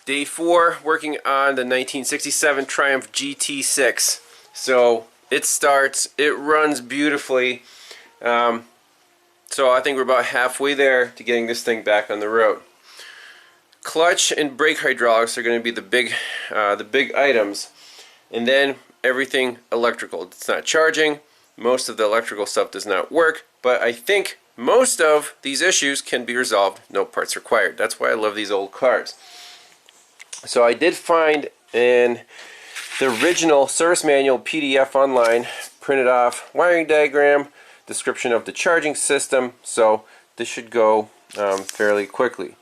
Day 4, working on the 1967 Triumph GT6. So it starts, it runs beautifully. So I think we're about halfway there to getting this thing back on the road. Clutch and brake hydraulics are going to be the big items, and then everything electrical. It's not charging. Most of the electrical stuff does not work, but I think most of these issues can be resolved. No parts required. That's why I love these old cars. So I did find in the original service manual PDF online, printed off wiring diagram, description of the charging system. So this should go fairly quickly.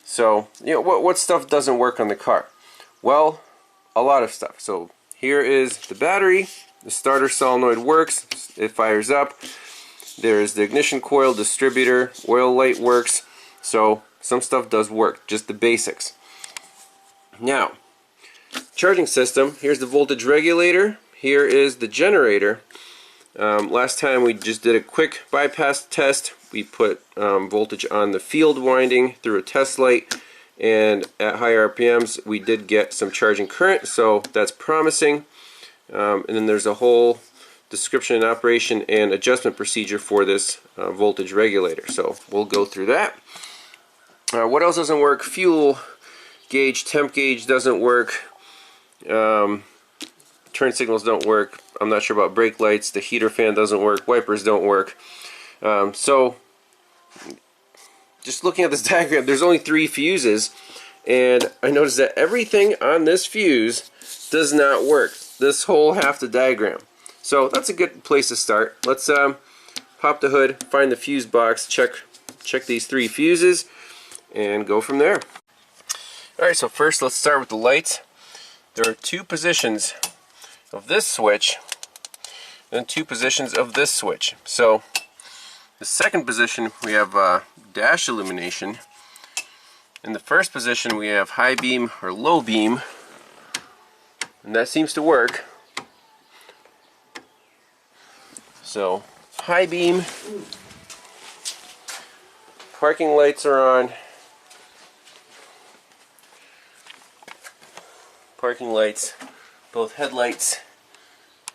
So, what stuff doesn't work on the car? Well, a lot of stuff. So here is the battery. The starter solenoid works. It fires up. There's the ignition coil, distributor, oil light works. So some stuff does work, just the basics. Now, charging system. Here's the voltage regulator. Here is the generator. Last time we just did a quick bypass test. We put voltage on the field winding through a test light, and at high RPMs we did get some charging current, so that's promising. And then there's a whole description and operation and adjustment procedure for this voltage regulator, so we'll go through that. What else doesn't work? Fuel gauge, temp gauge doesn't work. Turn signals don't work. I'm not sure about brake lights. The heater fan doesn't work. Wipers don't work. So just looking at this diagram, there's only 3 fuses, and I noticed that everything on this fuse does not work. This whole half the diagram. So that's a good place to start. Let's pop the hood, find the fuse box, check these 3 fuses, and go from there. Alright, so first let's start with the lights. There are 2 positions of this switch and 2 positions of this switch. So the second position we have dash illumination. In the first position we have high beam or low beam, and that seems to work. So high beam, parking lights are on. Parking lights, both headlights,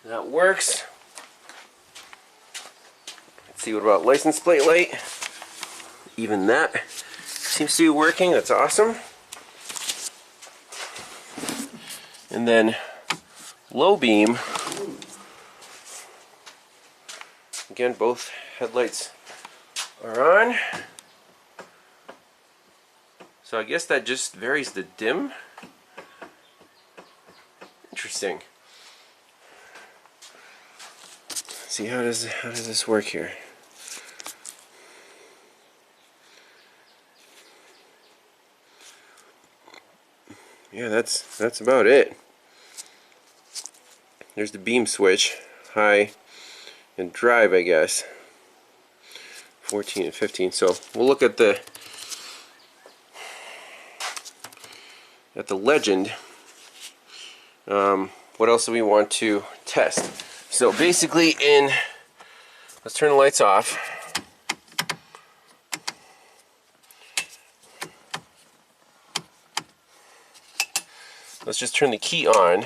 that works. Let's see, what about license plate light? Even that seems to be working. That's awesome. And then low beam, again, both headlights are on. So I guess that just varies the dim. Interesting. Let's see, how does this work here? Yeah, that's about it. There's the beam switch, high and drive, I guess. 14 and 15. So we'll look at the legend. What else do we want to test? So basically, let's turn the lights off. Let's just turn the key on.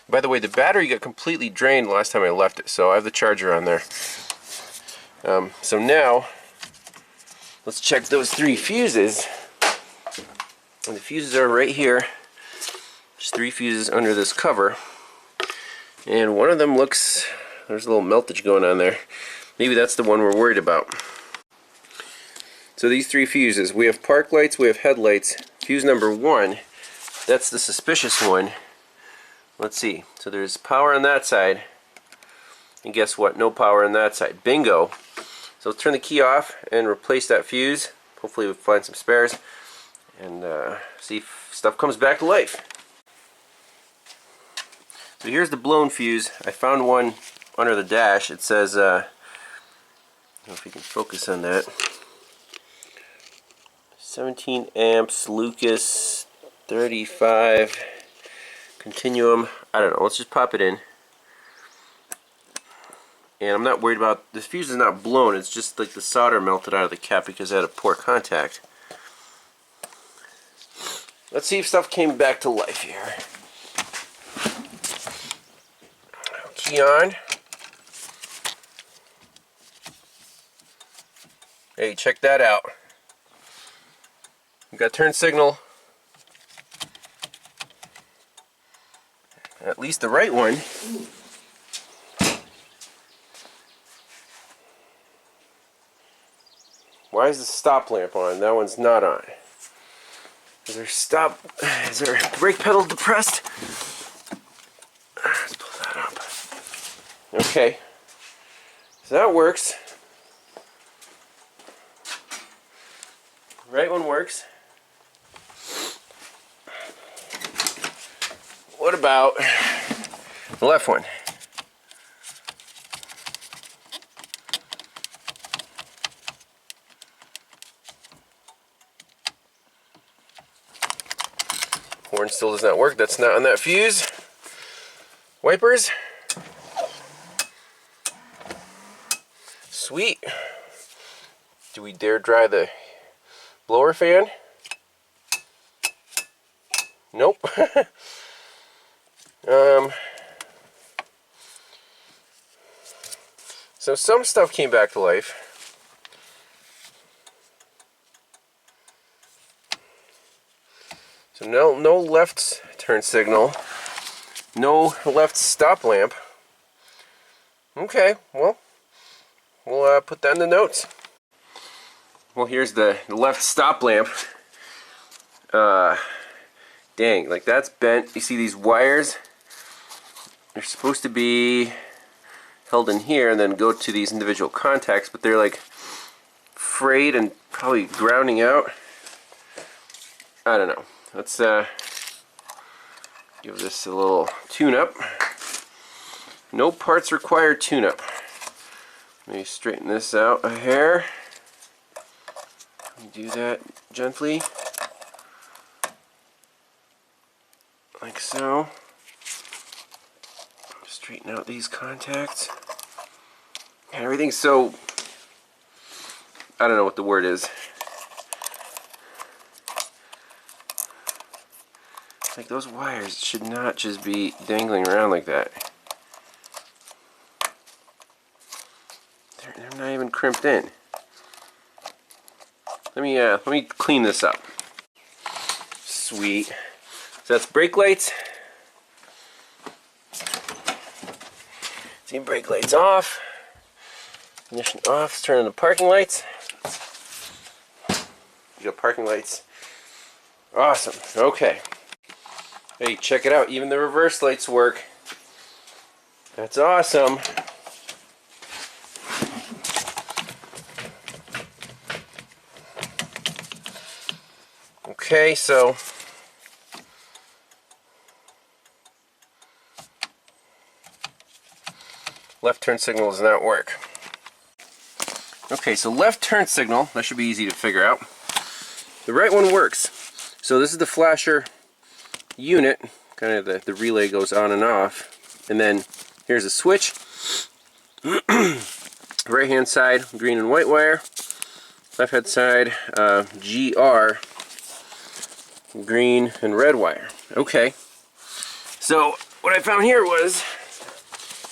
By the way, the battery got completely drained last time I left it, so I have the charger on there. So now, let's check those 3 fuses. And the fuses are right here. There's 3 fuses under this cover. And one of them looks, there's a little meltage going on there. Maybe that's the one we're worried about. So these 3 fuses, we have park lights, we have headlights. Fuse number 1, that's the suspicious one. Let's see, so there's power on that side, and guess what, no power on that side. Bingo. So let's turn the key off and replace that fuse. Hopefully we'll find some spares and see if stuff comes back to life. So here's the blown fuse. I found one under the dash. It says, I don't know if you can focus on that, 17 amps, Lucas, 35, continuum. I don't know, let's just pop it in. And I'm not worried about, this fuse is not blown, it's just like the solder melted out of the cap because it had a poor contact. Let's see if stuff came back to life here. Key on. Hey, check that out. We got turn signal. At least the right one. Why is the stop lamp on? That one's not on. Is there a brake pedal depressed? Let's pull that up. Okay. So that works. Right one works. What about the left one? Horn still does not work. That's not on that fuse. Wipers. Sweet. Do we dare dry the blower fan? Nope. So some stuff came back to life. So no left turn signal, no left stop lamp. Okay, well, we'll put that in the notes. Well, here's the left stop lamp. Dang, like that's bent. You see these wires? They're supposed to be held in here and then go to these individual contacts, but they're like frayed and probably grounding out. I don't know. Let's give this a little tune-up. No parts required tune-up. Let me straighten this out a hair. Do that gently. Like so. Straighten out these contacts. And everything's so, I don't know what the word is. Like those wires should not just be dangling around like that. They're not even crimped in. Let me clean this up. Sweet. So that's brake lights. See, brake lights off. Ignition off. Let's turn on the parking lights. You got parking lights. Awesome. Okay. Hey, check it out. Even the reverse lights work. That's awesome. Okay, so left turn signal does not work. Okay, so left turn signal, that should be easy to figure out. The right one works. So this is the flasher unit, kind of the relay goes on and off, and then here's a switch. Right hand side, green and white wire. Left hand side, GR, green and red wire. Okay, so what I found here was,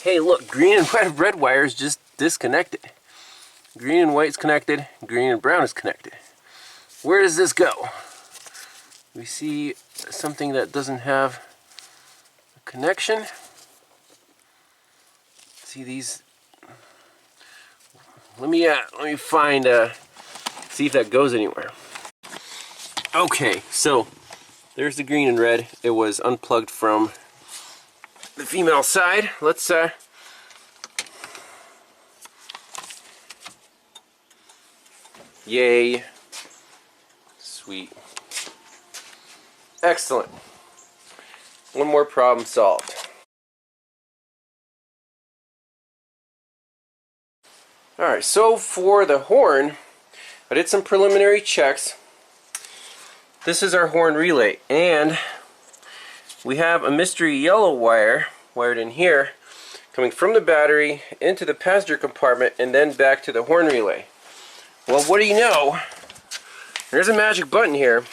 hey look, green and red wire is just disconnected. Green and white is connected, green and brown is connected. Where does this go? We see something that doesn't have a connection. See these? Let me find see if that goes anywhere. Okay, so there's the green and red. It was unplugged from the female side. Let's yay. Sweet. Excellent. One more problem solved. Alright, so for the horn, I did some preliminary checks. This is our horn relay, and we have a mystery yellow wire wired in here, coming from the battery into the passenger compartment and then back to the horn relay. Well, what do you know? There's a magic button here,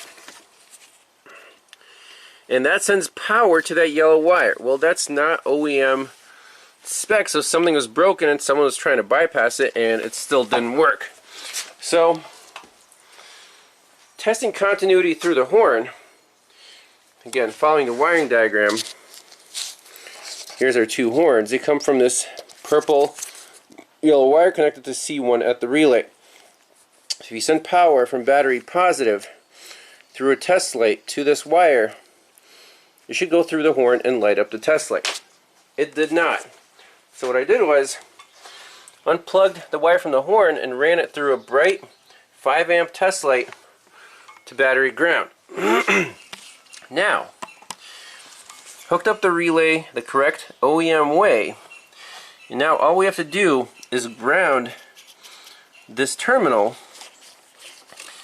and that sends power to that yellow wire. Well, that's not OEM spec, so something was broken and someone was trying to bypass it and it still didn't work. So, testing continuity through the horn, again, following the wiring diagram, here's our two horns. They come from this purple yellow wire connected to C1 at the relay. So if you send power from battery positive through a test light to this wire, it should go through the horn and light up the test light. It did not. So what I did was unplugged the wire from the horn and ran it through a bright 5 amp test light to battery ground. Now, hooked up the relay the correct OEM way, and now all we have to do is ground this terminal.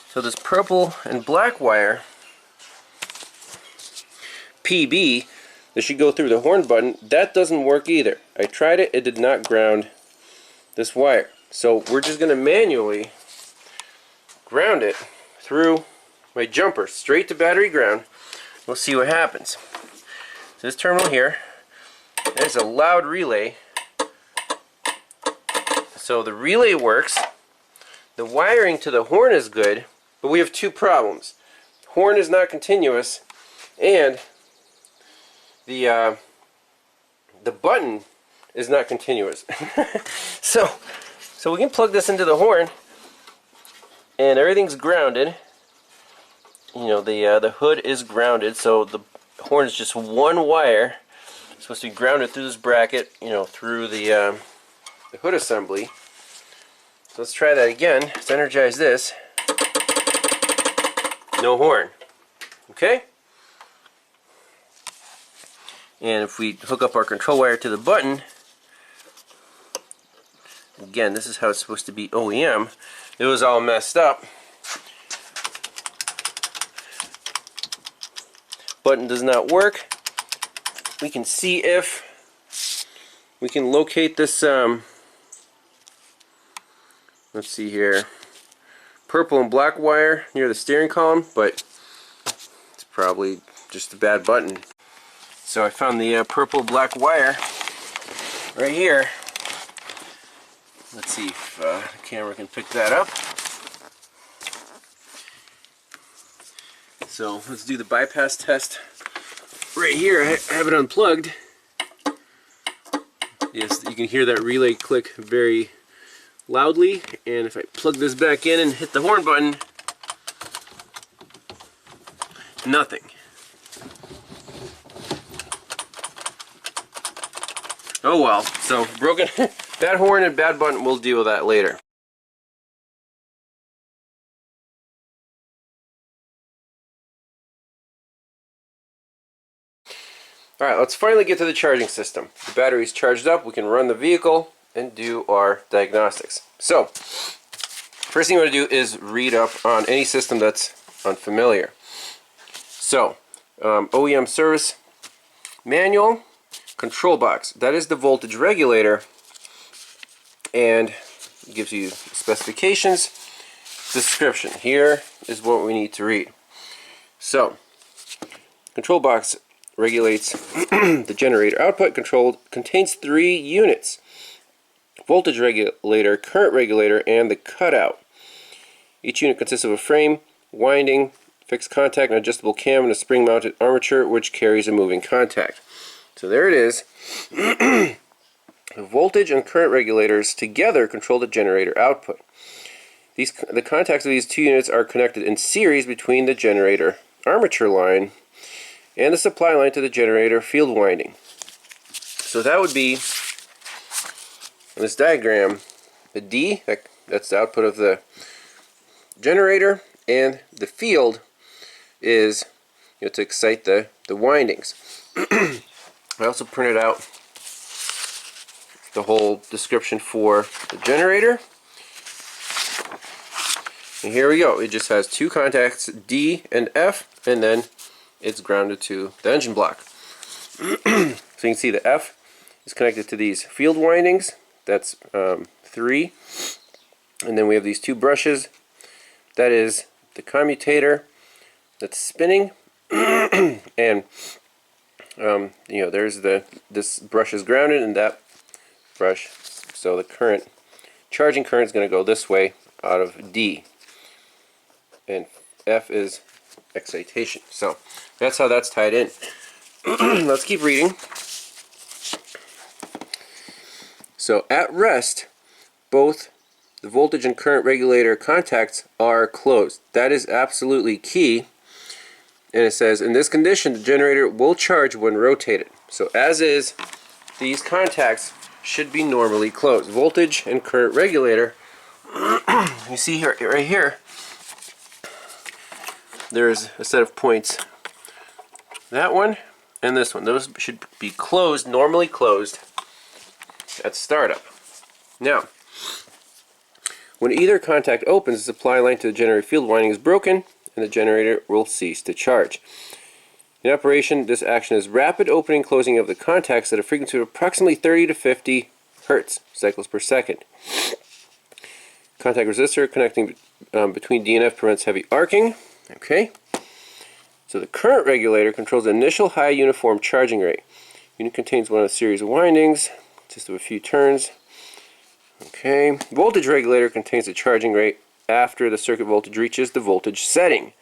So this purple and black wire, PB, that should go through the horn button, that doesn't work either. I tried it, it did not ground this wire. So we're just going to manually ground it through my jumper, straight to battery ground. We'll see what happens. So this terminal here, there's a loud relay. So the relay works, the wiring to the horn is good, but we have two problems. Horn is not continuous, and the button is not continuous. so we can plug this into the horn, and everything's grounded. You know, the hood is grounded, so the horn is just one wire. It's supposed to be grounded through this bracket, you know, through the hood assembly. So let's try that again. Let's energize this. No horn. Okay? And if we hook up our control wire to the button, again, this is how it's supposed to be OEM. It was all messed up. Button does not work. We can see if we can locate this, let's see here, purple and black wire near the steering column, but it's probably just a bad button. So I found the purple black wire right here. Let's see if the camera can pick that up. So let's do the bypass test right here. I have it unplugged. Yes, you can hear that relay click very loudly, and if I plug this back in and hit the horn button, nothing. Oh well, so broken, bad horn and bad button, we'll deal with that later. Alright, let's finally get to the charging system. The battery's charged up, we can run the vehicle and do our diagnostics. So, first thing you want to do is read up on any system that's unfamiliar. So, OEM service manual, control box. That is the voltage regulator, and it gives you specifications, description. Here is what we need to read. So, control box regulates the generator output. Contains 3 units: voltage regulator, current regulator, and the cutout. Each unit consists of a frame, winding, fixed contact, an adjustable cam, and a spring-mounted armature which carries a moving contact. So there it is. The voltage and current regulators together control the generator output. The contacts of these 2 units are connected in series between the generator armature line and the supply line to the generator field winding. So that would be, in this diagram, the D, that's the output of the generator, and the field is, you know, to excite the windings. I also printed out the whole description for the generator. And here we go. It just has 2 contacts, D and F, and then it's grounded to the engine block. So you can see the F is connected to these field windings. That's 3. And then we have these 2 brushes. That is the commutator that's spinning. And you know, there's this brush is grounded and that brush. So the charging current is going to go this way out of D. And F is excitation. So that's how that's tied in. Let's keep reading. So at rest, both the voltage and current regulator contacts are closed. That is absolutely key. And it says, in this condition, the generator will charge when rotated. So as is, these contacts should be normally closed. Voltage and current regulator, you see here, right here, there's a set of points. That one and this one. Those should be closed, normally closed at startup. Now, when either contact opens, the supply line to the generator field winding is broken and the generator will cease to charge. In operation, this action is rapid opening and closing of the contacts at a frequency of approximately 30 to 50 Hertz cycles per second. Contact resistor connecting between D and F prevents heavy arcing. Okay. So the current regulator controls the initial high uniform charging rate. Unit contains one of a series of windings, consists of a few turns. Okay. Voltage regulator contains the charging rate after the circuit voltage reaches the voltage setting.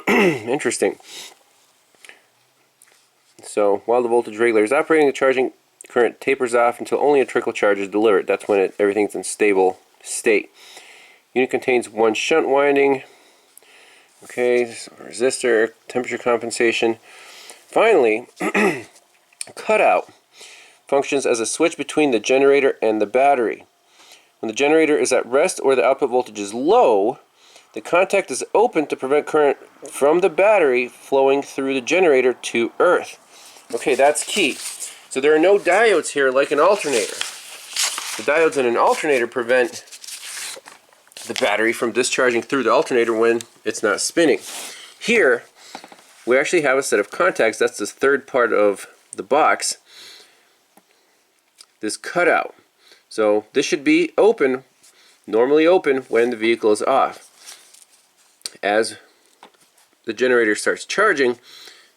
Interesting. So while the voltage regulator is operating, the charging current tapers off until only a trickle charge is delivered. That's when everything's in stable state. Unit contains one shunt winding. Okay, so resistor, temperature compensation. Finally, cutout functions as a switch between the generator and the battery. When the generator is at rest or the output voltage is low, the contact is open to prevent current from the battery flowing through the generator to earth. Okay, that's key. So there are no diodes here like an alternator. The diodes in an alternator prevent the battery from discharging through the alternator when it's not spinning. Here, we actually have a set of contacts. That's the third part of the box. This cutout. So this should be open, normally open, when the vehicle is off. As the generator starts charging,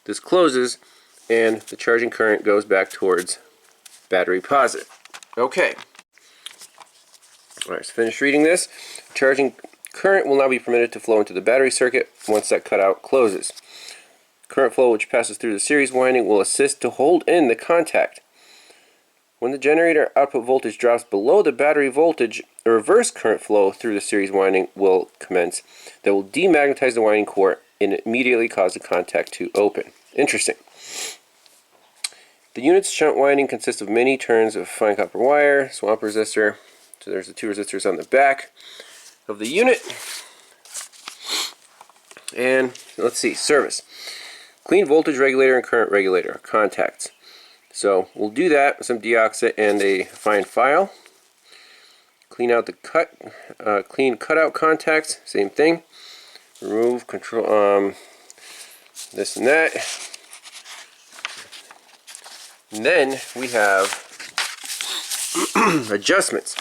this closes and the charging current goes back towards battery positive. Okay. Alright, let's finish reading this. Charging current will now be permitted to flow into the battery circuit once that cutout closes. Current flow which passes through the series winding will assist to hold in the contact. When the generator output voltage drops below the battery voltage, a reverse current flow through the series winding will commence that will demagnetize the winding core and immediately cause the contact to open. Interesting. The unit's shunt winding consists of many turns of fine copper wire, swamp resistor. So there's the 2 resistors on the back of the unit. And let's see, service. Clean voltage regulator and current regulator contacts. So we'll do that with some deoxit and a fine file. Clean out the clean cutout contacts, same thing. Remove control this and that. And then we have adjustments.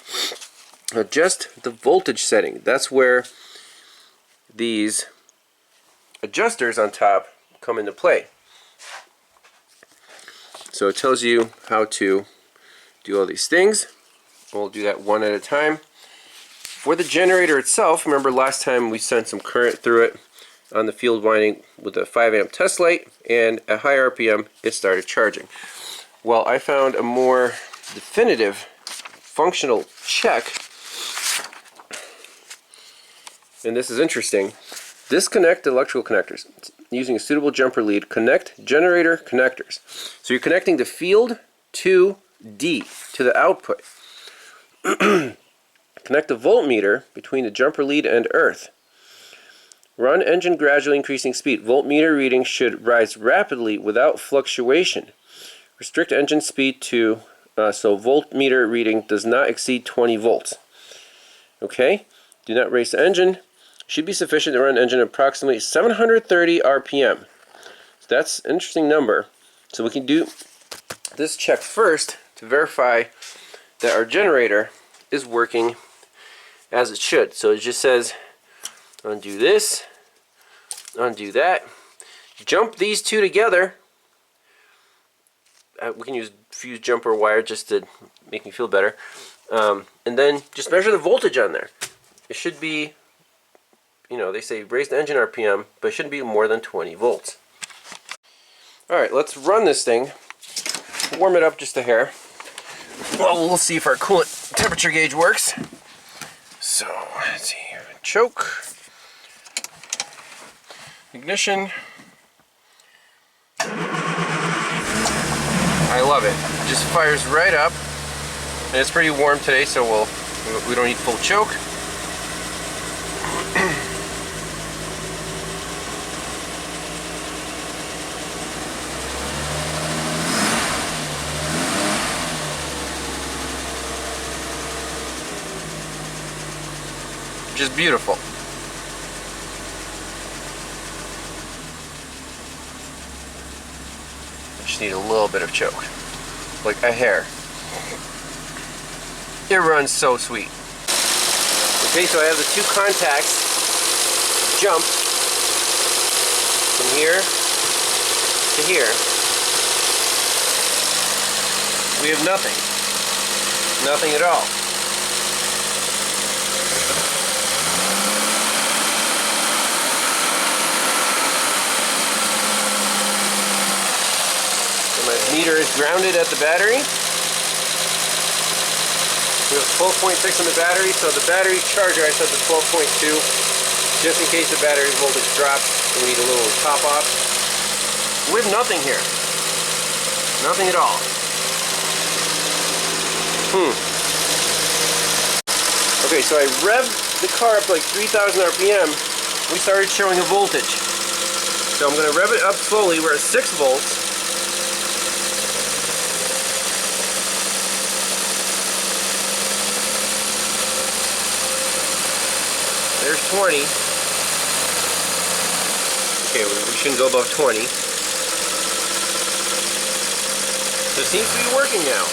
Adjust the voltage setting. That's where these adjusters on top come into play. So it tells you how to do all these things. We'll do that one at a time. For the generator itself, remember last time we sent some current through it on the field winding with a 5 amp test light, and at high RPM it started charging. Well, I found a more definitive functional check, and this is interesting. Disconnect electrical connectors. Using a suitable jumper lead, connect generator connectors. So you're connecting the field to D, to the output. Connect the voltmeter between the jumper lead and earth. Run engine gradually increasing speed. Voltmeter reading should rise rapidly without fluctuation. Restrict engine speed to, so voltmeter reading does not exceed 20 volts. Okay, do not race the engine. Should be sufficient to run an engine at approximately 730 RPM. So that's an interesting number. So we can do this check first to verify that our generator is working as it should. So it just says undo this, undo that, jump these two together. We can use fuse jumper wire just to make me feel better. And then just measure the voltage on there. It should be, you know, they say raise the engine RPM, but it shouldn't be more than 20 volts. Alright, let's run this thing, warm it up just a hair. Well, we'll see if our coolant temperature gauge works. So, let's see here. Choke. Ignition. I love it. It just fires right up. And it's pretty warm today, so we don't need full choke. Just beautiful. I just need a little bit of choke, like a hair. It runs so sweet. Okay, so I have the two contacts jumped from here to here. We have nothing. Nothing at all. Meter is grounded at the battery. We have 12.6 on the battery, so the battery charger I set to 12.2 just in case the battery voltage drops and we need a little top off. We have nothing here. Nothing at all. Okay, so I revved the car up to like 3,000 RPM. We started showing a voltage. So I'm going to rev it up slowly. We're at 6 volts. There's 20. Okay, we shouldn't go above 20. So it seems to be working now.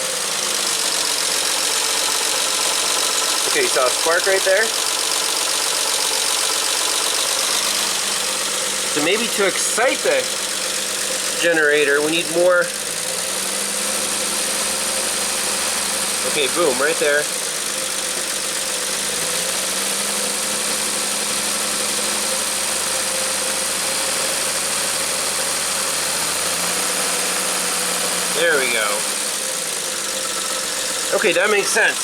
Okay, you saw a spark right there? So maybe to excite the generator, we need more. Okay, boom, right there. There we go. Okay, that makes sense.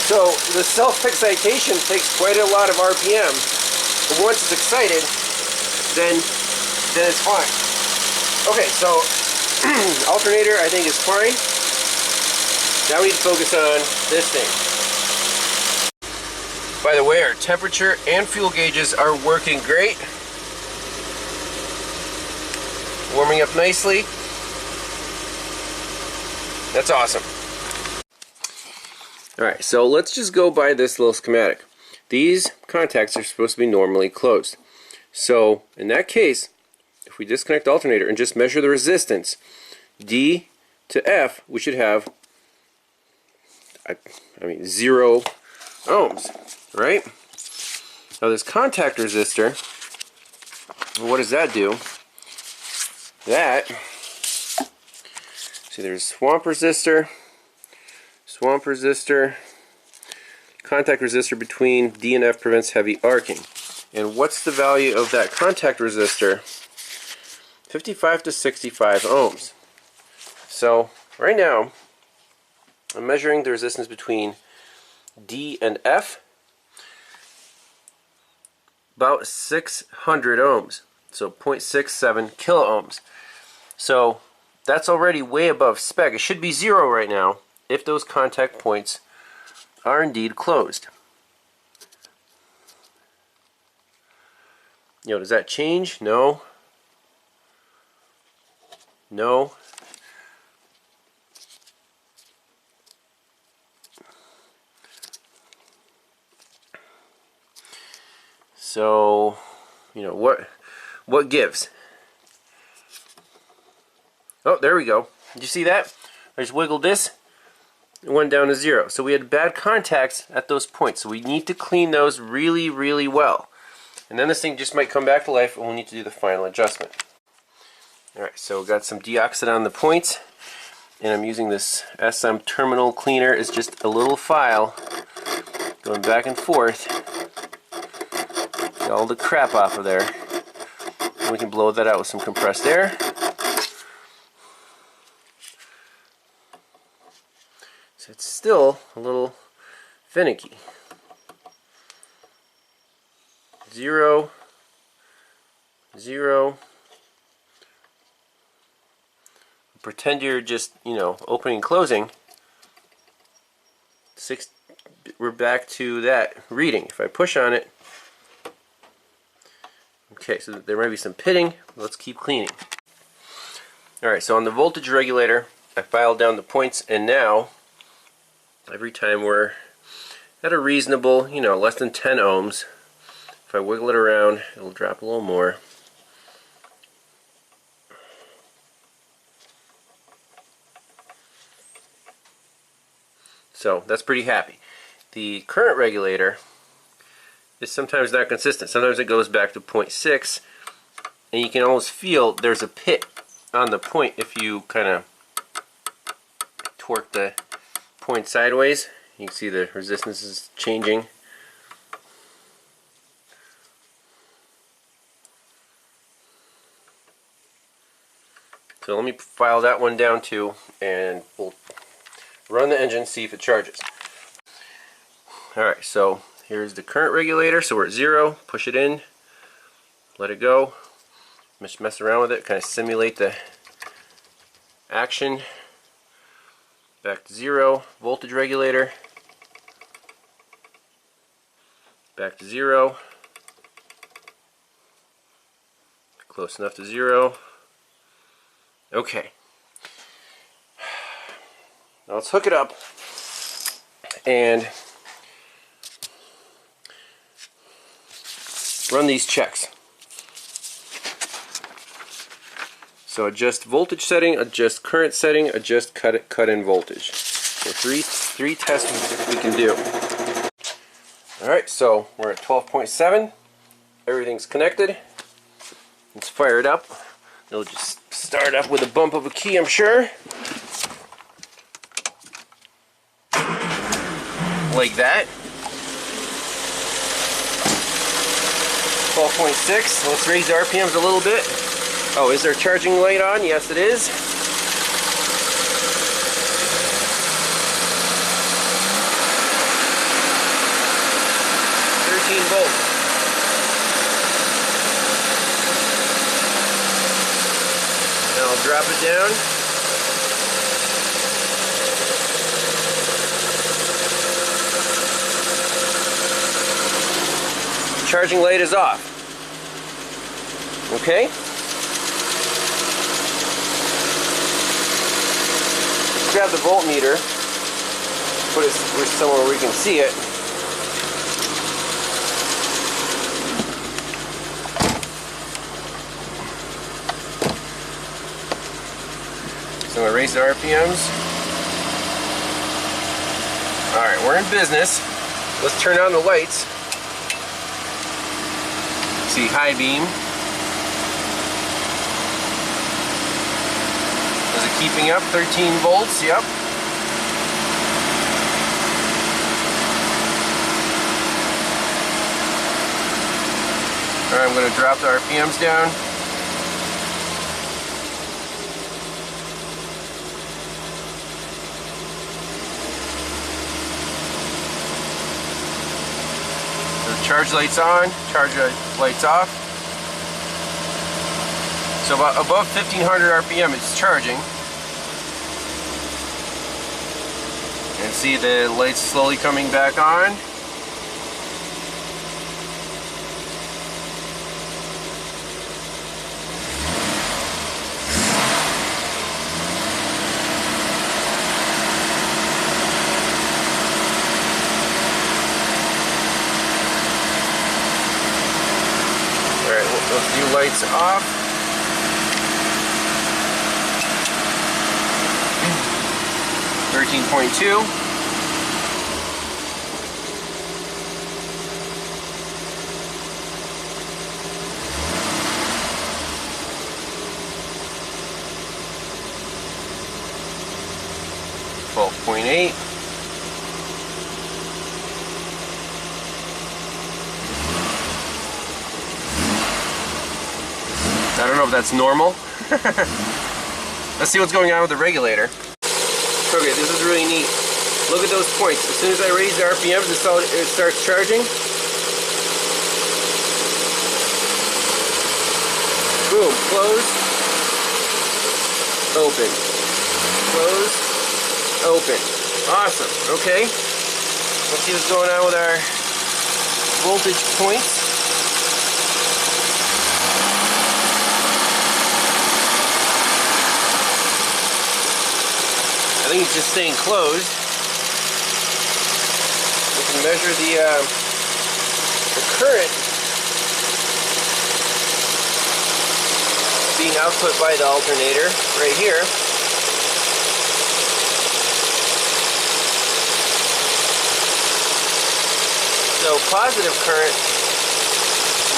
So the self-excitation takes quite a lot of RPM, but once it's excited, then it's fine. Okay, so alternator I think is fine. Now we need to focus on this thing. By the way, our temperature and fuel gauges are working great. Warming up nicely. That's awesome. Alright, so let's just go by this little schematic. These contacts are supposed to be normally closed. So, in that case, if we disconnect the alternator and just measure the resistance, D to F, we should have, I mean, 0 ohms, right? Now this contact resistor, what does that do? That, see there's swamp resistor, contact resistor between D and F prevents heavy arcing. And what's the value of that contact resistor? 55 to 65 ohms. So right now I'm measuring the resistance between D and F, about 600 ohms, so 0.67 kilo ohms. So that's already way above spec. It should be 0 right now if those contact points are indeed closed. You know, does that change? No. No. So, you know, what gives? Oh, there we go. Did you see that? I just wiggled this, it went down to 0. So we had bad contacts at those points. So we need to clean those really, really well. And then this thing just might come back to life and we'll need to do the final adjustment. Alright, so we've got some deoxide on the points. And I'm using this SM terminal cleaner. It's just a little file going back and forth. Get all the crap off of there. And we can blow that out with some compressed air. So it's still a little finicky. 0, 0. Pretend you're just, opening and closing. 6. We're back to that reading. If I push on it, okay, so there might be some pitting. Let's keep cleaning. Alright, so on the voltage regulator, I filed down the points, and now every time we're at a reasonable, less than 10 ohms. If I wiggle it around, it'll drop a little more. So that's pretty happy. The current regulator is sometimes not consistent. Sometimes it goes back to 0.6, and you can almost feel there's a pit on the point if you kind of torque the point sideways. You can see the resistance is changing. So let me file that one down too, and we'll run the engine, see if it charges. Alright, so here's the current regulator. So we're at 0, push it in, let it go, just mess around with it, kind of simulate the action. Back to 0, voltage regulator, back to 0, close enough to 0. Okay, now let's hook it up and run these checks. So adjust voltage setting, adjust current setting, adjust cut-in voltage. So three tests we can do. Alright, so we're at 12.7. Everything's connected. Let's fire it up. It'll just start up with a bump of a key, I'm sure. Like that. 12.6. Let's raise the RPMs a little bit. Oh, is there charging light on? Yes, it is. 13 volts. Now I'll drop it down. Charging light is off. Okay? Let's grab the voltmeter, put it somewhere where we can see it. So I'm going to raise the RPMs. Alright, we're in business. Let's turn on the lights. See, high beam. Is it keeping up? 13 volts, yep. Alright, I'm going to drop the RPMs down. Charge lights on, charge lights off. So about above 1500 RPM it's charging. And see the lights slowly coming back on. Those new lights off. 13.2. .8. I don't know if that's normal. Let's see what's going on with the regulator. Okay, this is really neat. Look at those points. As soon as I raise the RPM, it starts charging. Boom, close, open, close, open. Awesome, okay. Let's see what's going on with our voltage points. I think it's just staying closed. We can measure the current being output by the alternator right here. So positive current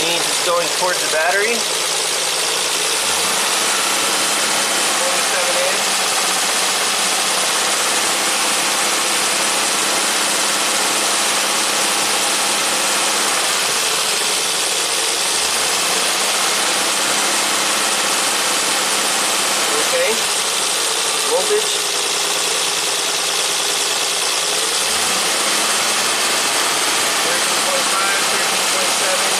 means it's going towards the battery. 27 amps. Okay, voltage. 13.7.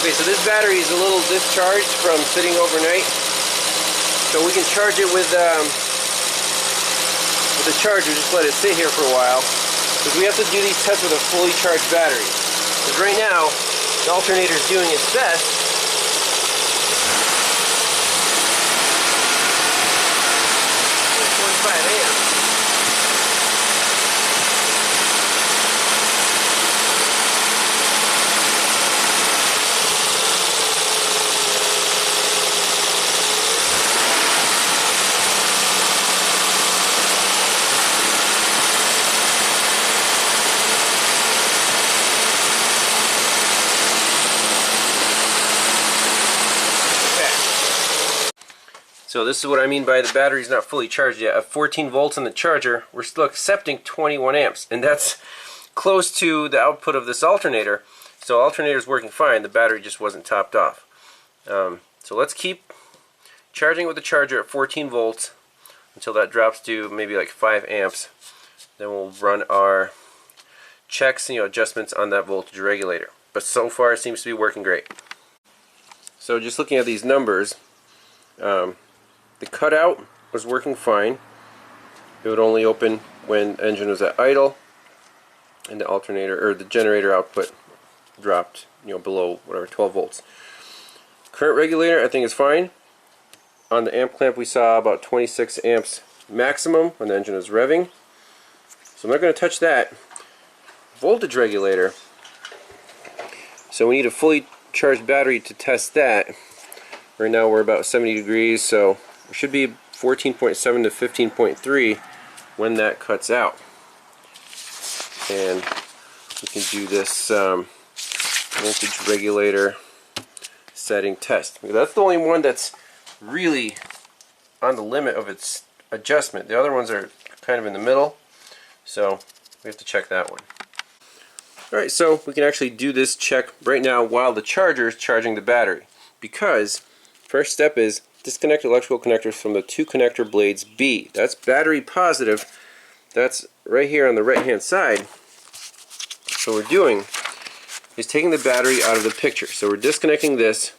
Okay, so this battery is a little discharged from sitting overnight, so we can charge it with the charger. Just let it sit here for a while, because we have to do these tests with a fully charged battery. Because right now, the alternator is doing its best. 45 amps. So this is what I mean by the battery's not fully charged yet. At 14 volts in the charger, we're still accepting 21 amps. And that's close to the output of this alternator. So alternator is working fine, the battery just wasn't topped off. So let's keep charging with the charger at 14 volts until that drops to maybe like 5 amps. Then we'll run our checks, adjustments on that voltage regulator. But so far it seems to be working great. So just looking at these numbers, the cutout was working fine. It would only open when the engine was at idle, and the alternator or the generator output dropped, below whatever 12 volts. Current regulator I think is fine. On the amp clamp we saw about 26 amps maximum when the engine was revving. So I'm not going to touch that. Voltage regulator. So we need a fully charged battery to test that. Right now we're about 70 degrees, so it should be 14.7 to 15.3 when that cuts out. And we can do this voltage regulator setting test. That's the only one that's really on the limit of its adjustment. The other ones are kind of in the middle, so we have to check that one. Alright, so we can actually do this check right now while the charger is charging the battery, because first step is disconnect electrical connectors from the 2 connector blades B. That's battery positive. That's right here on the right hand side. So what we're doing is taking the battery out of the picture. So we're disconnecting this.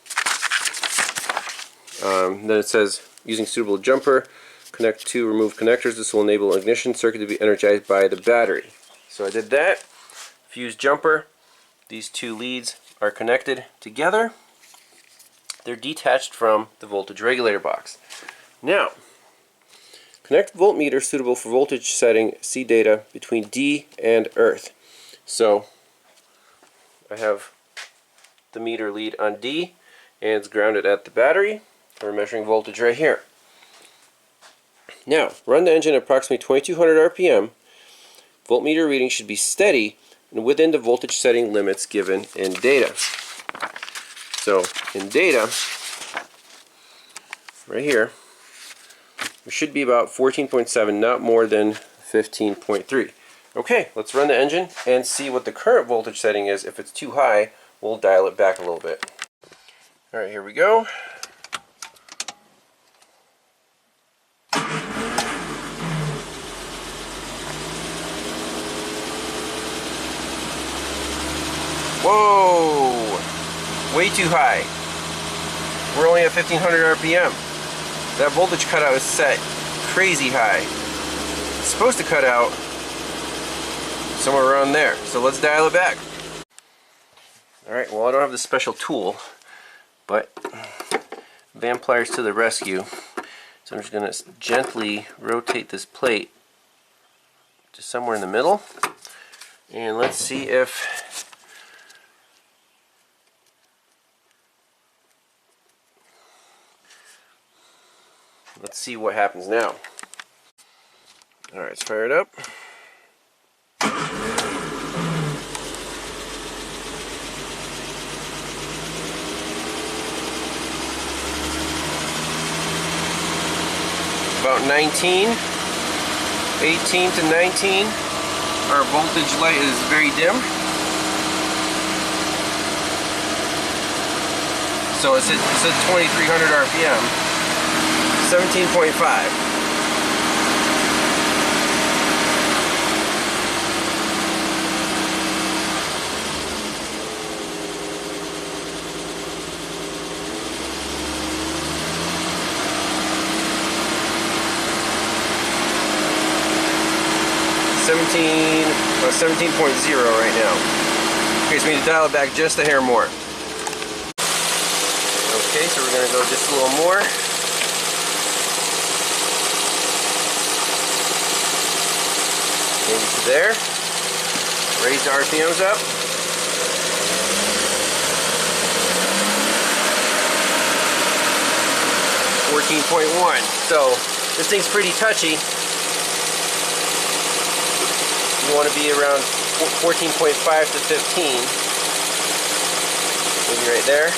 Then it says using suitable jumper, connect to remove connectors. This will enable ignition circuit to be energized by the battery. So I did that. Fuse jumper. These 2 leads are connected together. They're detached from the voltage regulator box. Now, connect voltmeter suitable for voltage setting. See data between D and earth. So I have the meter lead on D, and it's grounded at the battery. We're measuring voltage right here. Now, run the engine at approximately 2200 RPM. Voltmeter reading should be steady and within the voltage setting limits given in data. So, in data, right here, it should be about 14.7, not more than 15.3. Okay, let's run the engine and see what the current voltage setting is. If it's too high, we'll dial it back a little bit. Alright, here we go. Whoa! Way too high. We're only at 1500 RPM. That voltage cutout is set crazy high. It's supposed to cut out somewhere around there. So let's dial it back. Alright, well, I don't have this special tool, but vamp pliers to the rescue. So I'm just going to gently rotate this plate to somewhere in the middle. And let's see if what happens now. Alright, let's fire it up. About 19, 18 to 19. Our voltage light is very dim. So it's at 2300 RPM. 17.5. About 17.0 right now. Okay, so we need to dial it back just a hair more. Okay, so we're going to go just a little more. Maybe to there. Raise the RPMs up. .1. So this thing's pretty touchy. You want to be around 14.5 to 15. Maybe right there.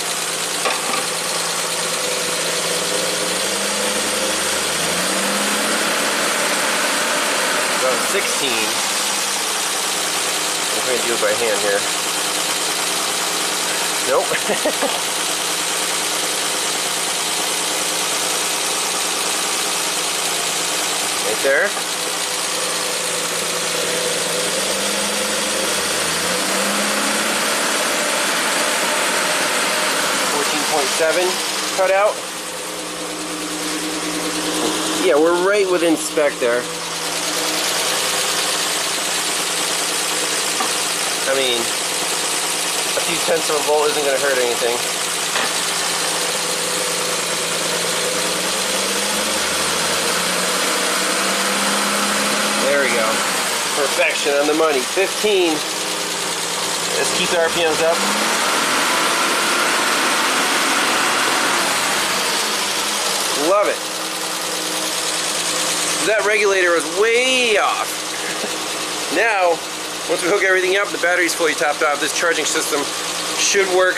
About 16. I'm going to do it by hand here. Nope. Right there. .7 cut out. Yeah, we're right within spec there. I mean, a few tenths of a volt isn't going to hurt anything. There we go. Perfection on the money. 15. Let's keep the RPMs up. Love it. That regulator was way off. Now, once we hook everything up, the battery's fully topped off. This charging system should work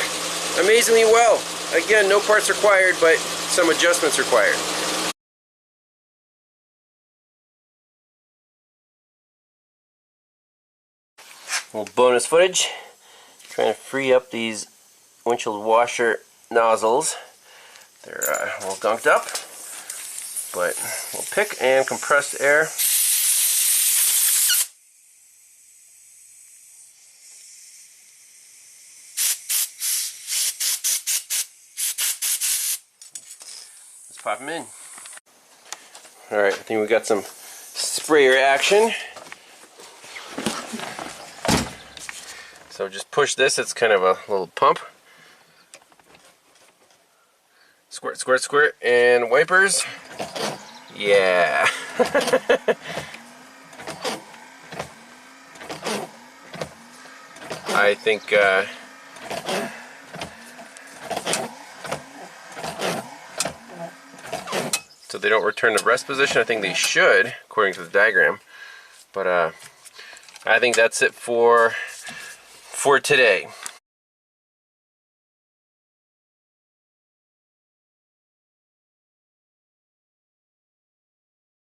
amazingly well. Again, no parts required, but some adjustments required. A little bonus footage. Trying to free up these windshield washer nozzles. They're all gunked up, but we'll pick and compressed air. Let's pop them in. Alright, I think we got some sprayer action. So just push this, it's kind of a little pump. Squirt, squirt, squirt, and wipers. Yeah. I think so they don't return to rest position. I think they should, according to the diagram. But I think that's it for today.